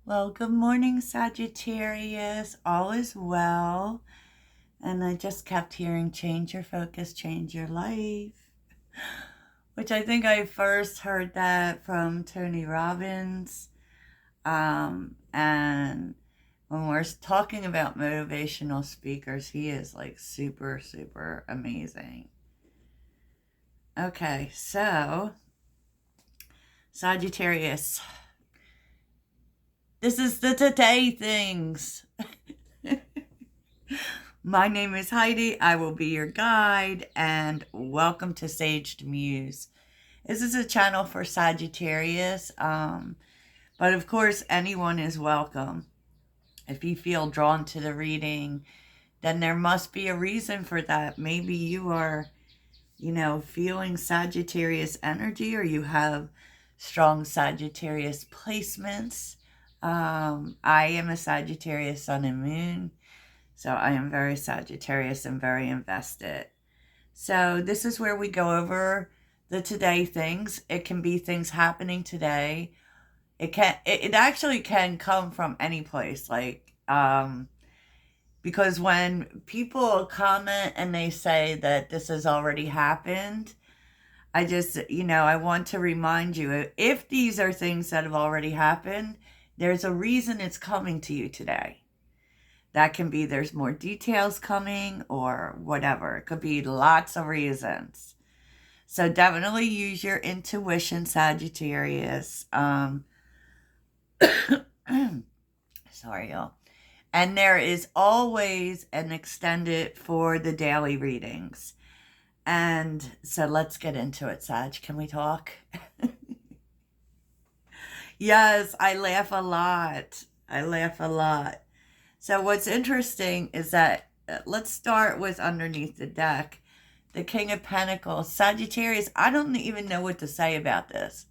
Well, good morning, Sagittarius. All is well. And I just kept hearing change your focus, change your life, which I think I first heard that from Tony Robbins. And when we're talking about motivational speakers, he is like super, super amazing. Okay, so Sagittarius, this is the today things. My name is Heidi. I will be your guide, and welcome to Sage to Muse. This is a channel for Sagittarius, but of course, anyone is welcome. If you feel drawn to the reading, then there must be a reason for that. Maybe you are, feeling Sagittarius energy, or you have strong Sagittarius placements. I am a Sagittarius sun and moon. So I am very Sagittarius and very invested. So this is where we go over the today things. It can be things happening today. It actually can come from any place. Because when people comment and they say that this has already happened, I just, I want to remind you, if these are things that have already happened, there's a reason it's coming to you today. That can be there's more details coming or whatever. It could be lots of reasons. So definitely use your intuition, Sagittarius. Sorry, y'all. And there is always an extended for the daily readings. And so let's get into it, Sag. Can we talk? Yes, I laugh a lot. So what's interesting is that, let's start with underneath the deck, the King of Pentacles. Sagittarius, I don't even know what to say about this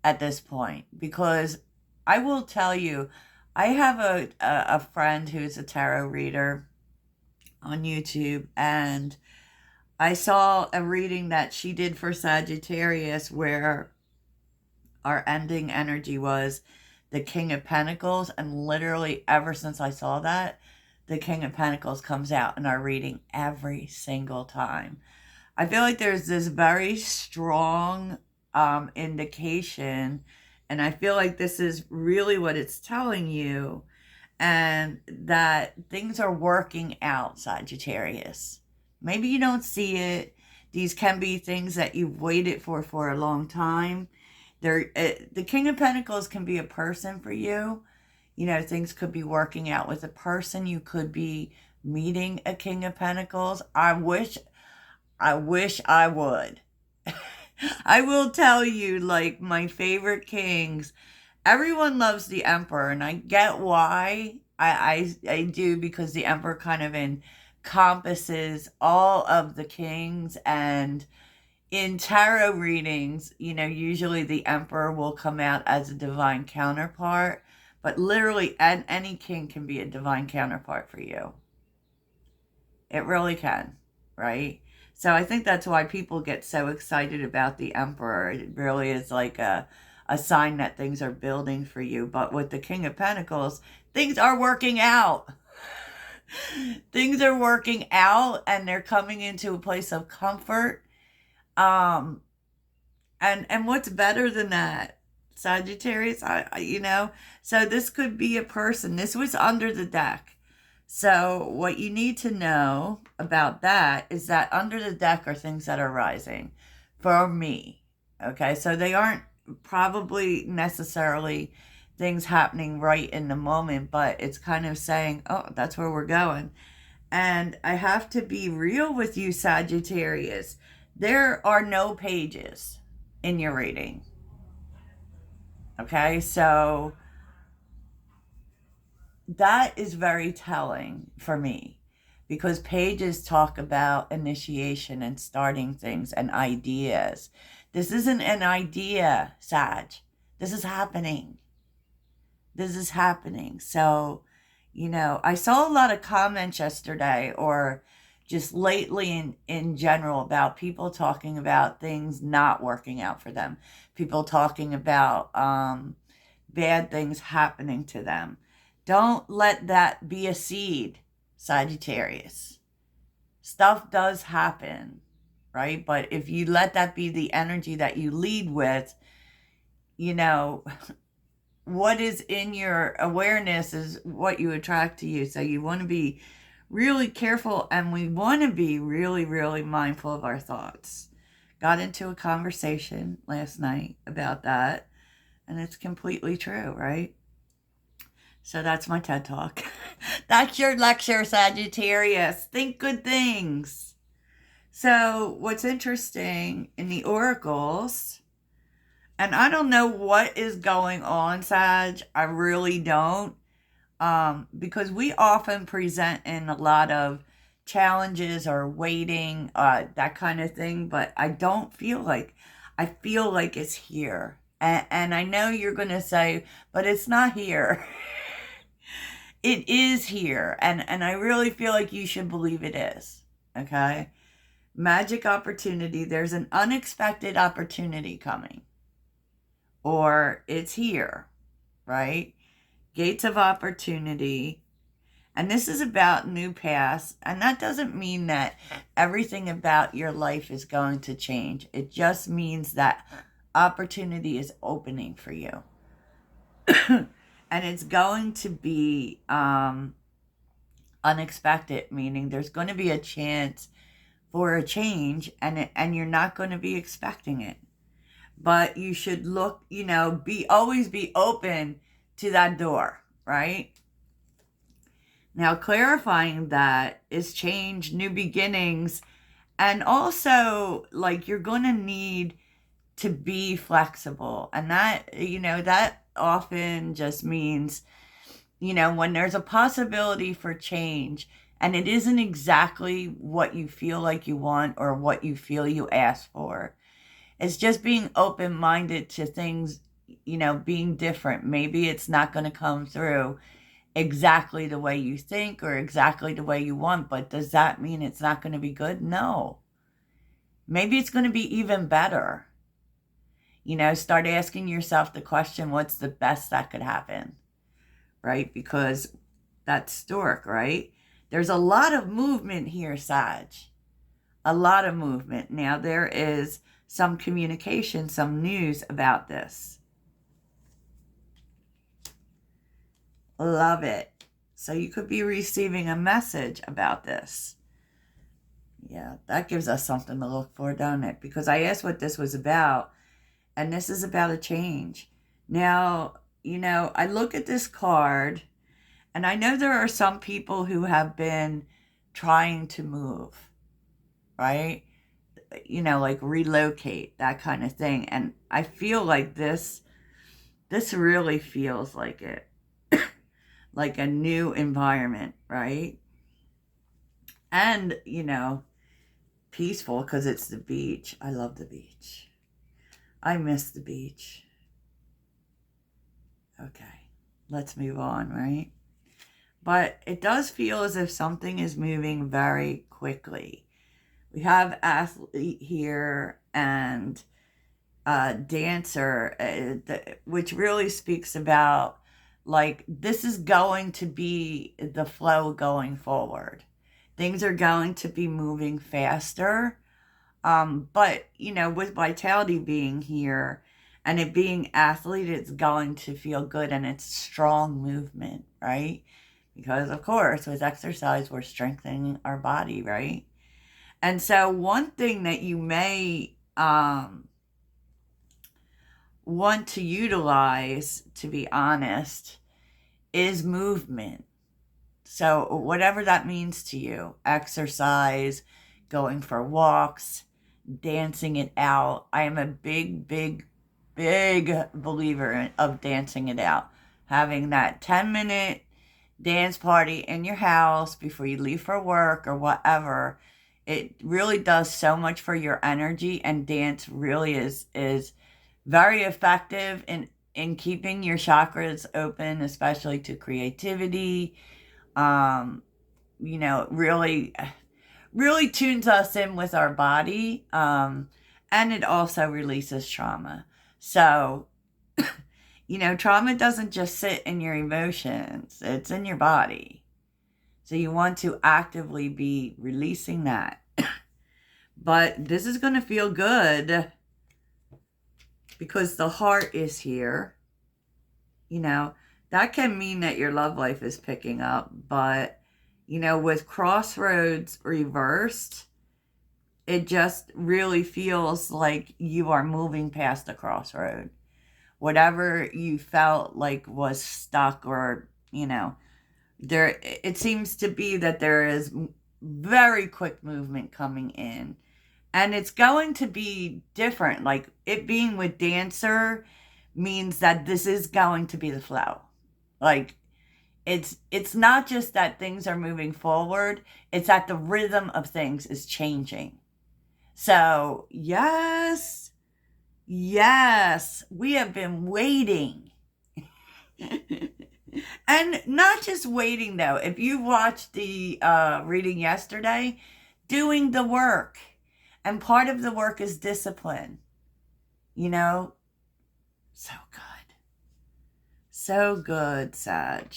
at this point, because I will tell you, I have a friend who's a tarot reader on YouTube, and I saw a reading that she did for Sagittarius where our ending energy was the King of Pentacles, and literally ever since I saw that, the King of Pentacles comes out in our reading every single time. I feel like there's this very strong indication, and I feel like this is really what it's telling you, and that things are working out, Sagittarius. Maybe you don't see it. These can be things that you've waited for a long time. The King of Pentacles can be a person for you. Things could be working out with a person. You could be meeting a King of Pentacles. I wish I would. I will tell you, like, my favorite kings, everyone loves the Emperor, and I get why. I do, because the Emperor kind of encompasses all of the kings, and in tarot readings, usually the Emperor will come out as a divine counterpart, but literally any king can be a divine counterpart for you. It really can, right? So I think that's why people get so excited about the Emperor. It really is like a sign that things are building for you. But with the King of Pentacles, things are working out. Things are working out, and they're coming into a place of comfort. And what's better than that, Sagittarius? So this could be a person. This was under the deck. So what you need to know about that is that under the deck are things that are rising for me. Okay, so they aren't probably necessarily things happening right in the moment, but it's kind of saying, oh, that's where we're going. And I have to be real with you, Sagittarius. There are no pages in your reading. Okay, so that is very telling for me, because pages talk about initiation and starting things and ideas. This isn't an idea, Sag. This is happening. So, I saw a lot of comments yesterday, or just lately in general, about people talking about things not working out for them. People talking about bad things happening to them. Don't let that be a seed, Sagittarius. Stuff does happen, right? But if you let that be the energy that you lead with, you know, what is in your awareness is what you attract to you. So you want to be really careful, and we want to be really, really mindful of our thoughts. Got into a conversation last night about that, and it's completely true, right? So that's my TED Talk. That's your lecture, Sagittarius. Think good things. So what's interesting in the oracles, and I don't know what is going on, Sag. I really don't. Because we often present in a lot of challenges or waiting, that kind of thing. But I don't feel like, I feel like it's here. And I know you're going to say, but it's not here. It is here. And I really feel like you should believe it is. Okay? Magic opportunity. There's an unexpected opportunity coming. Or it's here, right? Gates of opportunity. And this is about new paths. And that doesn't mean that everything about your life is going to change. It just means that opportunity is opening for you. And it's going to be unexpected, meaning there's going to be a chance for a change, and you're not going to be expecting it. But you should look, always be open to that door, right? Now, clarifying that is change, new beginnings, and also, like, you're going to need to be flexible. And that, that often just means, when there's a possibility for change and it isn't exactly what you feel like you want or what you feel you asked for. It's just being open-minded to things, being different. Maybe it's not going to come through exactly the way you think or exactly the way you want, but does that mean it's not going to be good? No. Maybe it's going to be even better. Start asking yourself the question, what's the best that could happen? Right? Because that's Stork, right? There's a lot of movement here, Sag. A lot of movement. Now, there is some communication, some news about this. Love it. So you could be receiving a message about this. Yeah, that gives us something to look for, don't it? Because I asked what this was about, and this is about a change. Now, I look at this card, and I know there are some people who have been trying to move, right? Like relocate, that kind of thing. And I feel like this really feels like it. Like a new environment, right? And, peaceful because it's the beach. I love the beach. I miss the beach. Okay, let's move on, right? But it does feel as if something is moving very quickly. We have athlete here and dancer, which really speaks about, like, this is going to be the flow going forward. Things are going to be moving faster. But, with vitality being here and it being athlete, it's going to feel good, and it's strong movement, right? Because, of course, with exercise, we're strengthening our body, right? And so one thing that you may want to utilize, to be honest, is movement. So whatever that means to you, exercise, going for walks, dancing it out. I am a big, big, big believer of dancing it out. Having that 10-minute dance party in your house before you leave for work or whatever. It really does so much for your energy, and dance really is very effective in keeping your chakras open, especially to creativity. Really tunes us in with our body, and it also releases trauma. So, you know, trauma doesn't just sit in your emotions, it's in your body. So you want to actively be releasing that. But this is going to feel good because the heart is here. You know, that can mean that your love life is picking up. But, you know, with crossroads reversed, it just really feels like you are moving past the crossroad. Whatever you felt like was stuck, or, you know, there, it seems to be that there is very quick movement coming in. And it's going to be different. Like, it being with Dancer means that this is going to be the flow. Like, it's not just that things are moving forward, it's that the rhythm of things is changing. So, yes, we have been waiting. And not just waiting, though. If you watched the reading yesterday, doing the work. And part of the work is discipline. You know? So good. So good, Sag.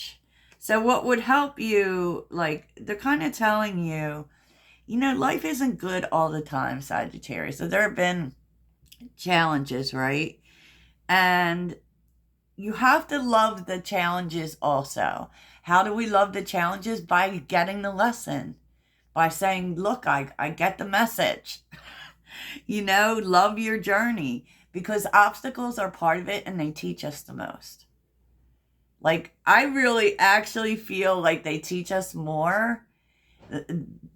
So what would help you, like, they're kind of telling you, you know, life isn't good all the time, Sagittarius. So there have been challenges, right? And you have to love the challenges also. How do we love the challenges? By getting the lesson. By saying, look, I get the message. You know, love your journey. Because obstacles are part of it and they teach us the most. Like, I really actually feel like they teach us more.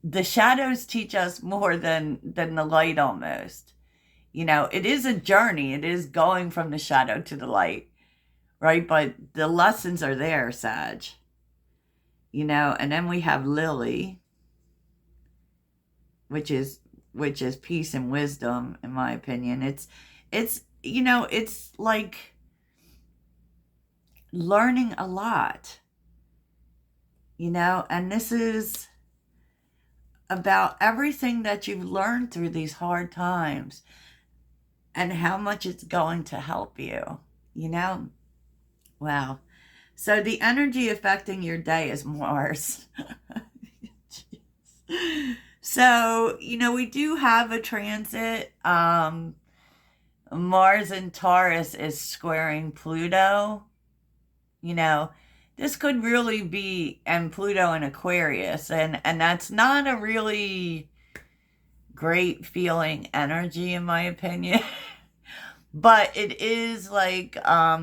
The shadows teach us more than the light almost. You know, it is a journey. It is going from the shadow to the light. Right? But the lessons are there, Sag. You know, and then we have Lily, which is peace and wisdom, in my opinion. It's you know, it's like learning a lot. You know, and this is about everything that you've learned through these hard times and how much it's going to help you, you know? Wow. So the energy affecting your day is Mars. So, you know, we do have a transit. Mars in Taurus is squaring Pluto. You know, this could really be, and Pluto in Aquarius, and that's not a really great feeling energy, in my opinion. But it is like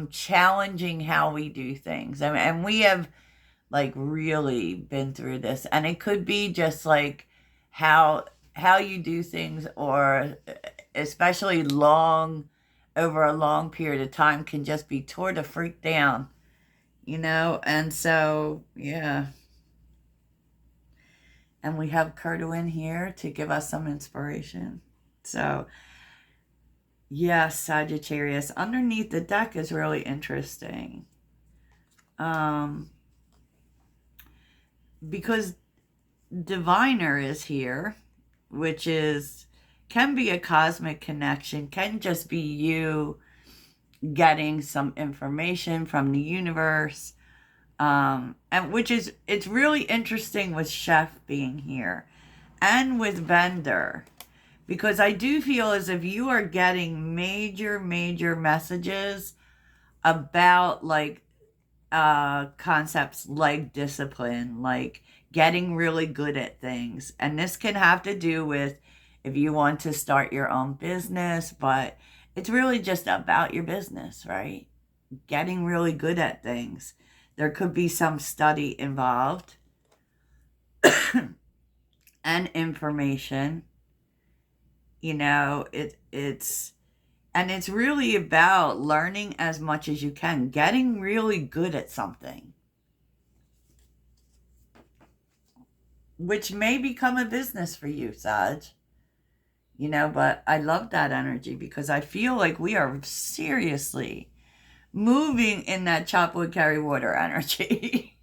challenging how we do things. And we have like really been through this. And it could be just like how you do things, or especially over a long period of time, can just be tore to freak down. You know, and so, yeah. And we have Kurdo here to give us some inspiration. So, yes, Sagittarius. Underneath the deck is really interesting. Because Diviner is here, which can be a cosmic connection, can just be you getting some information from the universe, and it's really interesting with Chef being here and with Bender, because I do feel as if you are getting major messages about like concepts like discipline, like getting really good at things. And this can have to do with if you want to start your own business, but it's really just about your business, right? Getting really good at things. There could be some study involved and information. You know, it's really about learning as much as you can, getting really good at something, which may become a business for you, Sag. You know, but I love that energy because I feel like we are seriously moving in that chop wood, carry water energy,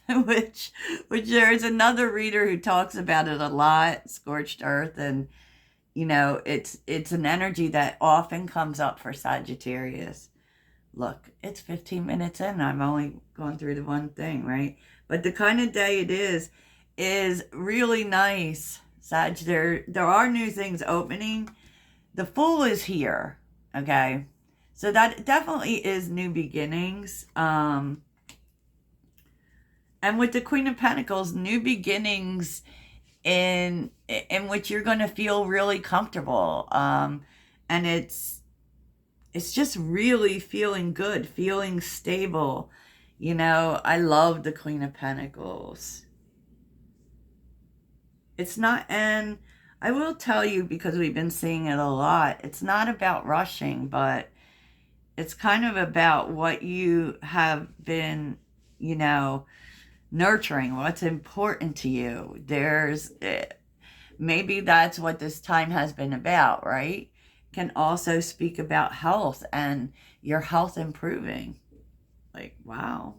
which there is another reader who talks about it a lot, scorched earth. And, you know, it's an energy that often comes up for Sagittarius, Look, it's 15 minutes in. I've only gone through the one thing, right? But the kind of day it is really nice, Sag. There are new things opening. The Fool is here, okay? So that definitely is new beginnings. And with the Queen of Pentacles, new beginnings in which you're going to feel really comfortable. And it's just really feeling good, feeling stable. You know, I love the Queen of Pentacles. It's not, and I will tell you, because we've been seeing it a lot, it's not about rushing, but it's kind of about what you have been, you know, nurturing, what's important to you. Maybe that's what this time has been about, right? Can also speak about health and your health improving. Like, wow.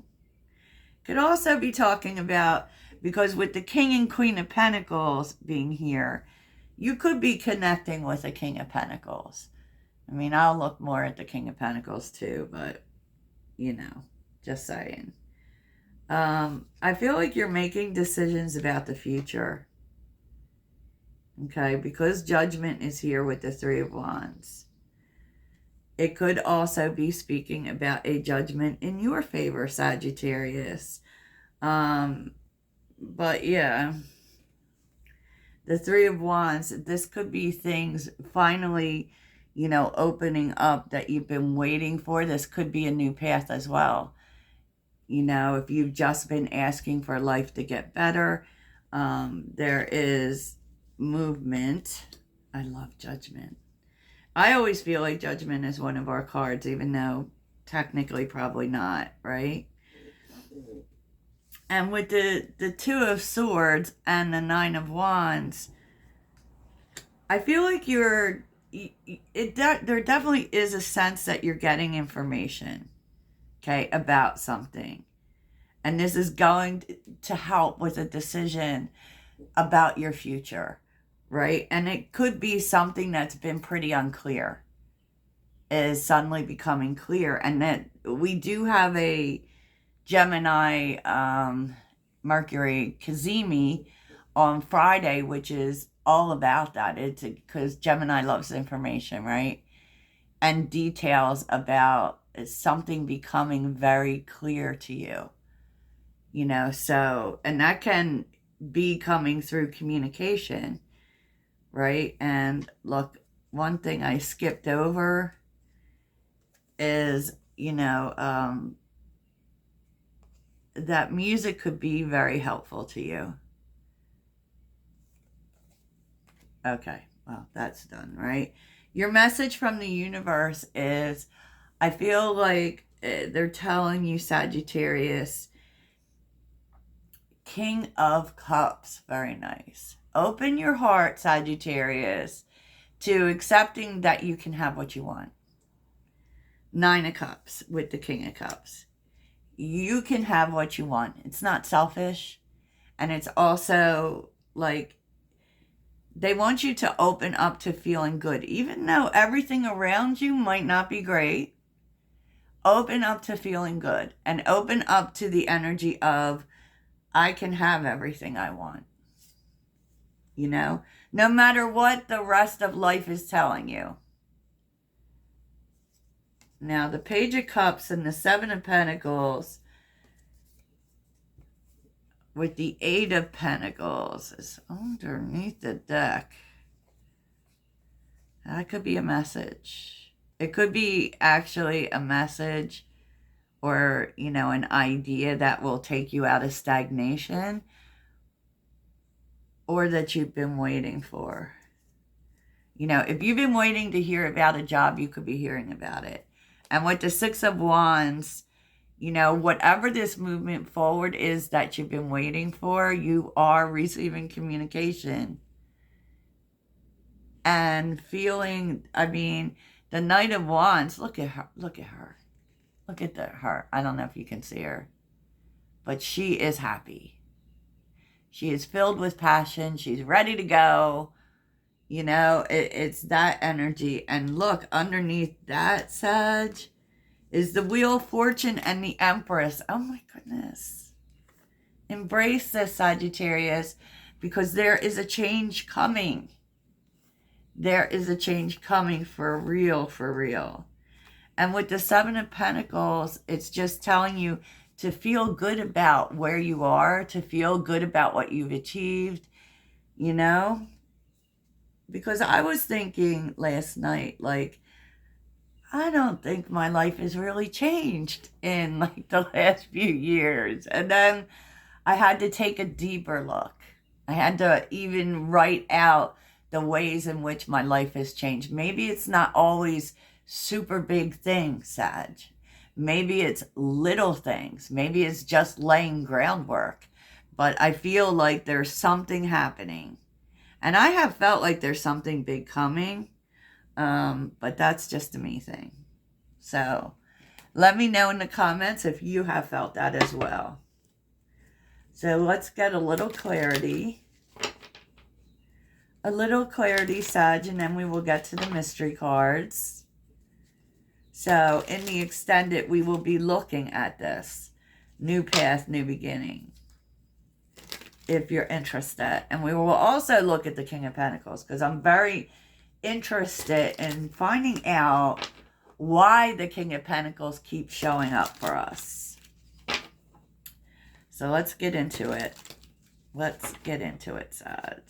Could also be talking about, because with the King and Queen of Pentacles being here, you could be connecting with a King of Pentacles. I mean, I'll look more at the King of Pentacles too, but, you know, just saying. I feel like you're making decisions about the future. Okay, because Judgment is here with the Three of Wands. It could also be speaking about a judgment in your favor, Sagittarius. But yeah, the Three of Wands, this could be things finally, you know, opening up that you've been waiting for. This could be a new path as well. You know, if you've just been asking for life to get better, there is movement. I love Judgment. I always feel like Judgment is one of our cards, even though technically probably not, right? And with the Two of Swords and the Nine of Wands, I feel like there definitely is a sense that you're getting information, okay, about something. And this is going to help with a decision about your future, right? And it could be something that's been pretty unclear is suddenly becoming clear. And that we do have a Gemini Mercury Cazimi on Friday, which is all about that. It's because Gemini loves information, right? And details about something becoming very clear to you. You know, so, and that can be coming through communication, right? And look, one thing I skipped over is, you know, that music could be very helpful to you. Okay, well, that's done, right? Your message from the universe is, I feel like they're telling you, Sagittarius, King of Cups, very nice. Open your heart, Sagittarius, to accepting that you can have what you want. Nine of Cups with the King of Cups. You can have what you want. It's not selfish. And it's also like they want you to open up to feeling good. Even though everything around you might not be great, open up to feeling good. And open up to the energy of, I can have everything I want. You know, no matter what the rest of life is telling you. Now, the Page of Cups and the Seven of Pentacles with the Eight of Pentacles is underneath the deck. That could be a message. It could be actually a message or, you know, an idea that will take you out of stagnation or that you've been waiting for. You know, if you've been waiting to hear about a job, you could be hearing about it. And with the Six of Wands, you know, whatever this movement forward is that you've been waiting for, you are receiving communication. And feeling, I mean, the Knight of Wands, look at her, look at her. Look at her. I don't know if you can see her. But she is happy. She is filled with passion. She's ready to go. You know, it's that energy. And look, underneath that, Sag, is the Wheel of Fortune and the Empress. Oh my goodness. Embrace this, Sagittarius, because there is a change coming. There is a change coming for real, for real. And with the Seven of Pentacles, it's just telling you to feel good about where you are, to feel good about what you've achieved, you know? Because I was thinking last night, like, I don't think my life has really changed in like the last few years. And then I had to take a deeper look. I had to even write out the ways in which my life has changed. Maybe it's not always super big things, Sag. Maybe it's little things. Maybe it's just laying groundwork. But I feel like there's something happening. And I have felt like there's something big coming. But that's just a me thing. So let me know in the comments if you have felt that as well. So let's get a little clarity. A little clarity, Sag, and then we will get to the mystery cards. So in the extended, we will be looking at this. New path, new beginning. If you're interested. And we will also look at the King of Pentacles, because I'm very interested in finding out why the King of Pentacles keeps showing up for us. So let's get into it. Let's get into it, Sag.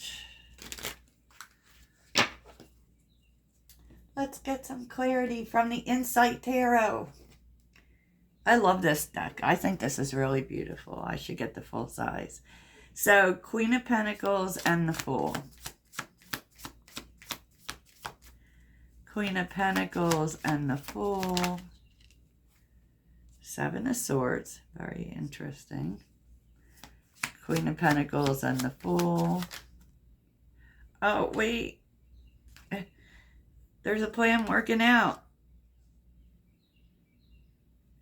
Let's get some clarity from the Insight Tarot. I love this deck. I think this is really beautiful. I should get the full size. So, Queen of Pentacles and the Fool. Queen of Pentacles and the Fool. Seven of Swords. Very interesting. Queen of Pentacles and the Fool. Oh, wait. There's a plan working out.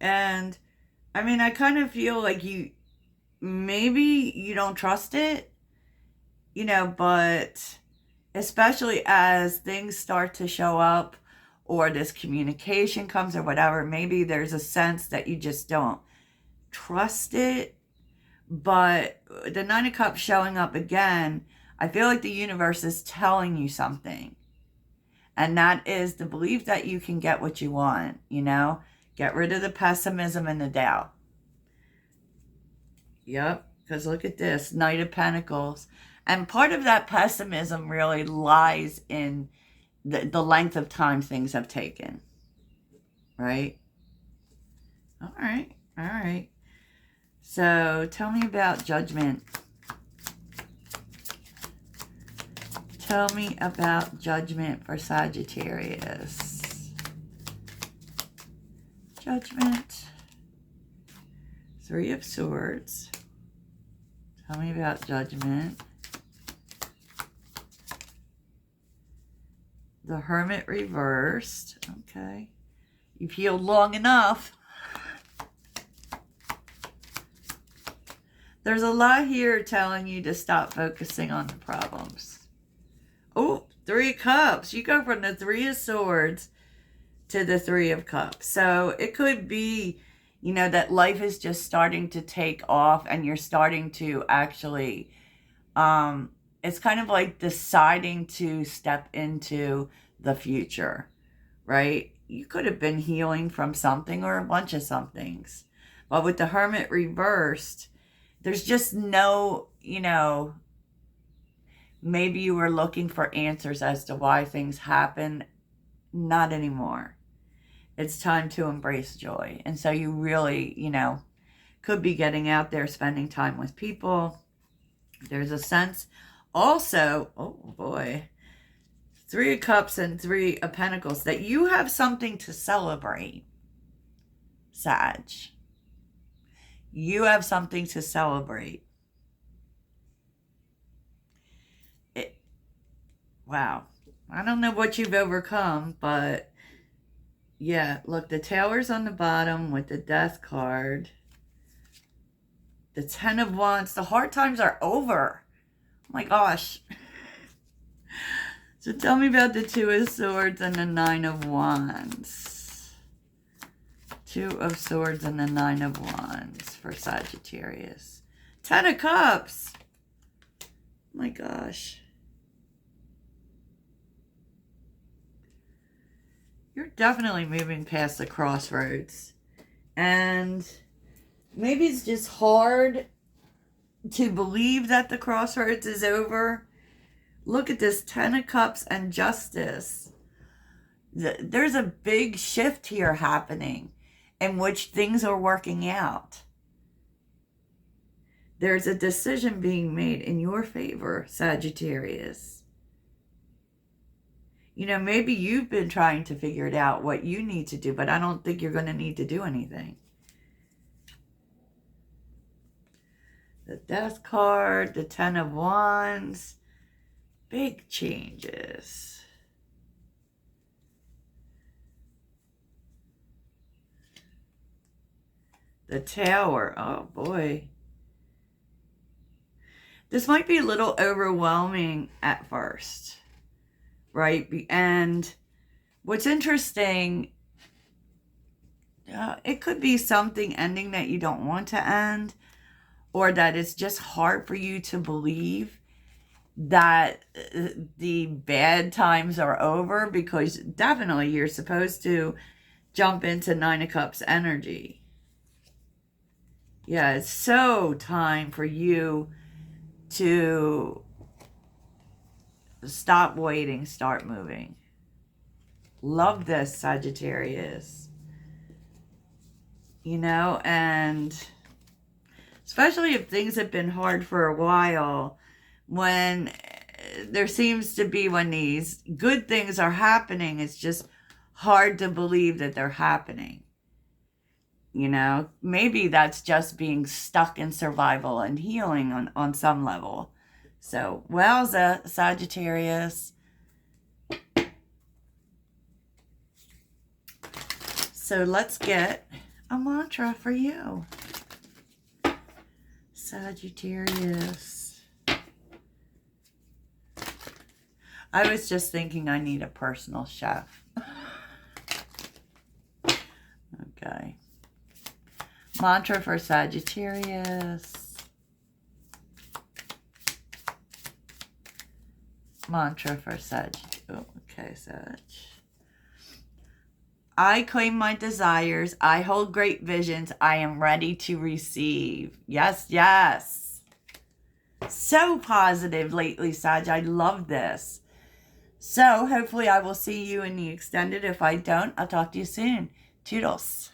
And, I mean, I kind of feel like maybe you don't trust it, you know, but especially as things start to show up or this communication comes or whatever, maybe there's a sense that you just don't trust it. But the Nine of Cups showing up again, I feel like the universe is telling you something. And that is the belief that you can get what you want, you know? Get rid of the pessimism and the doubt. Yep, because look at this, Knight of Pentacles. And part of that pessimism really lies in the length of time things have taken. Right? All right, all right. So tell me about Judgment. Tell me about Judgment for Sagittarius. Judgment. Three of Swords. Tell me about Judgment. The Hermit reversed. Okay. You've healed long enough. There's a lot here telling you to stop focusing on the problems. Oh, Three of Cups. You go from the Three of Swords to the Three of Cups. So it could be, you know, that life is just starting to take off and you're starting to actually, it's kind of like deciding to step into the future, right? You could have been healing from something or a bunch of somethings. But with the Hermit reversed, there's just no, you know, maybe you were looking for answers as to why things happen. Not anymore. It's time to embrace joy. And so you really, you know, could be getting out there, spending time with people. There's a sense also, oh boy, Three of Cups and Three of Pentacles, that you have something to celebrate, Sag. You have something to celebrate. Wow. I don't know what you've overcome, but yeah, look, the Tower's on the bottom with the Death card. The Ten of Wands. The hard times are over. Oh my gosh. So tell me about the Two of Swords and the Nine of Wands. Two of Swords and the Nine of Wands for Sagittarius. 10 of Cups. My gosh. You're definitely moving past the crossroads. And maybe it's just hard to believe that the crossroads is over. Look at this 10 of Cups and Justice. There's a big shift here happening in which things are working out. There's a decision being made in your favor, Sagittarius. You know, maybe you've been trying to figure it out what you need to do, but I don't think you're going to need to do anything. The Death card, the 10 of Wands. Big changes. The Tower. Oh, boy. This might be a little overwhelming at first, right? And what's interesting, it could be something ending that you don't want to end, or that it's just hard for you to believe that the bad times are over, because definitely you're supposed to jump into 9 of Cups energy. Yeah, it's so time for you to stop waiting, start moving. Love this, Sagittarius. You know, and especially if things have been hard for a while, when there seems to be, when these good things are happening, it's just hard to believe that they're happening. You know, maybe that's just being stuck in survival and healing on some level. So, wowza, Sagittarius. So let's get a mantra for you, Sagittarius. I was just thinking I need a personal chef. Okay. Mantra for Sagittarius. Mantra for Sagittarius. Oh, okay, Sag. I claim my desires. I hold great visions. I am ready to receive. Yes, yes. So positive lately, Sag. I love this. So hopefully I will see you in the extended. If I don't, I'll talk to you soon. Toodles.